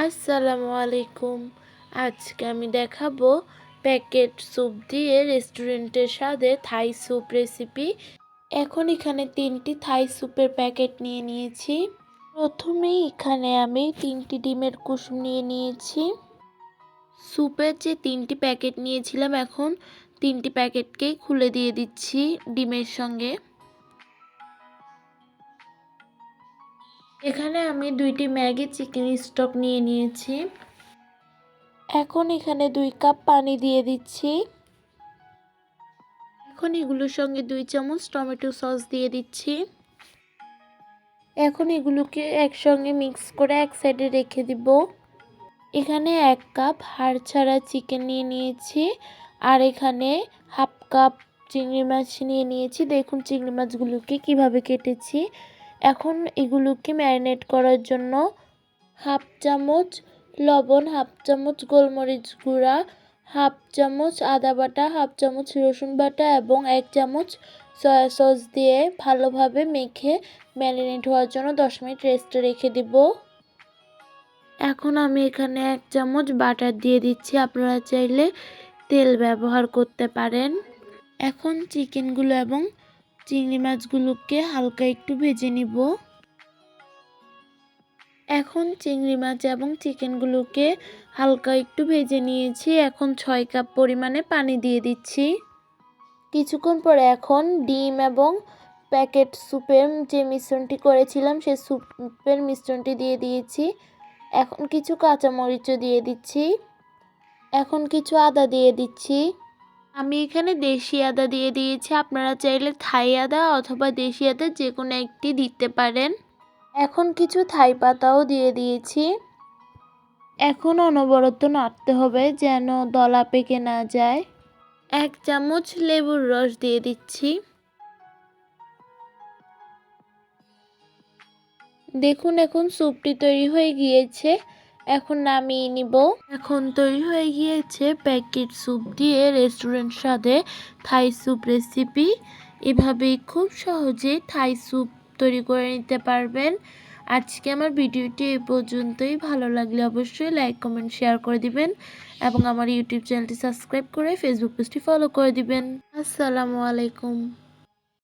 আসসালামু আলাইকুম। আজকে আমি দেখাবো প্যাকেট স্যুপ দিয়ে রেস্টুরেন্টের স্বাদে থাই স্যুপ রেসিপি। এখন এখানে 3টি থাই স্যুপের প্যাকেট নিয়ে নিয়েছি। প্রথমেই এখানে আমি 3টি ডিমের কুসুম নিয়ে নিয়েছি। স্যুপের যে 3টি প্যাকেট নিয়েছিলাম, এখন 3টি প্যাকেটকেই খুলে দিয়ে দিচ্ছি ডিমের সঙ্গে। এখানে আমি 2টি ম্যাগি চিকেন স্টক নিয়ে নিয়েছি। এখন এখানে 2 কাপ পানি দিয়ে দিচ্ছি। এখন এগুলোর সঙ্গে 2 চামচ টমেটো সস দিয়ে দিচ্ছি। এখন এগুলোকে একসঙ্গে মিক্স করে এক সাইডে রেখে দিব। এখানে 1 কাপ হাড় ছাড়া চিকেন নিয়ে নিয়েছি, আর এখানে হাফ কাপ চিংড়ি মাছ নিয়ে নিয়েছি। দেখুন চিংড়ি মাছগুলোকে কিভাবে কেটেছি। এখন এগুলোকে ম্যারিনেট করার জন্য হাফ চামচ লবণ, হাফ চামচ গোলমরিচ গুঁড়া, হাফ চামচ আদা বাটা, হাফ চামচ রসুন বাটা এবং 1 চামচ সয়া সস দিয়ে ভালোভাবে মেখে ম্যারিনেট হওয়ার জন্য 10 মিনিট রেস্টে রেখে দিব। এখন আমি এখানে 1 চামচ বাটার দিয়ে দিচ্ছি, আপনারা চাইলে তেল ব্যবহার করতে পারেন। এখন চিকেনগুলো এবং চিংড়ি মাছগুলোকে হালকা একটু ভেজে নিব। এখন চিংড়ি মাছ এবং চিকেনগুলোকে হালকা একটু ভেজে নিয়েছি। এখন 6 কাপ পরিমাণে পানি দিয়ে দিচ্ছি। কিছুক্ষণ পরে এখন ডিম এবং প্যাকেট স্যুপের যে মিশ্রণটি করেছিলাম সেই স্যুপের মিশ্রণটি দিয়ে দিয়েছি। এখন কিছু কাঁচামরিচও দিয়ে দিচ্ছি। এখন কিছু আদা দিয়ে দিচ্ছি। আমি এখানে দেশি আদা দিয়ে দিয়েছি, আপনারা চাইলে থাই আদা অথবা দেশি আদা যে কোনো একটি দিতে পারেন। এখন কিছু থাই পাতাও দিয়ে দিয়েছি। এখন অনবরত নাড়তে হবে যেন দলা পেকে না যায়। 1 চামচ লেবুর রস দিয়ে দিচ্ছি। দেখুন এখন স্যুপটি তৈরি হয়ে গিয়েছে। এখন নামিয়ে নিব। এখন তৈরি হয়ে গিয়েছে প্যাকেট স্যুপ দিয়ে রেস্টুরেন্ট স্বাদে থাই স্যুপ রেসিপি। এভাবেই খুব সহজে থাই স্যুপ তৈরি করে নিতে পারবেন। আজকে আমার ভিডিওটি এই পর্যন্তই। ভালো লাগলে অবশ্যই লাইক, কমেন্ট, শেয়ার করে দিবেন এবং আমার ইউটিউব চ্যানেলটি সাবস্ক্রাইব করে ফেসবুক পেজটি ফলো করে দিবেন। আসসালামু আলাইকুম।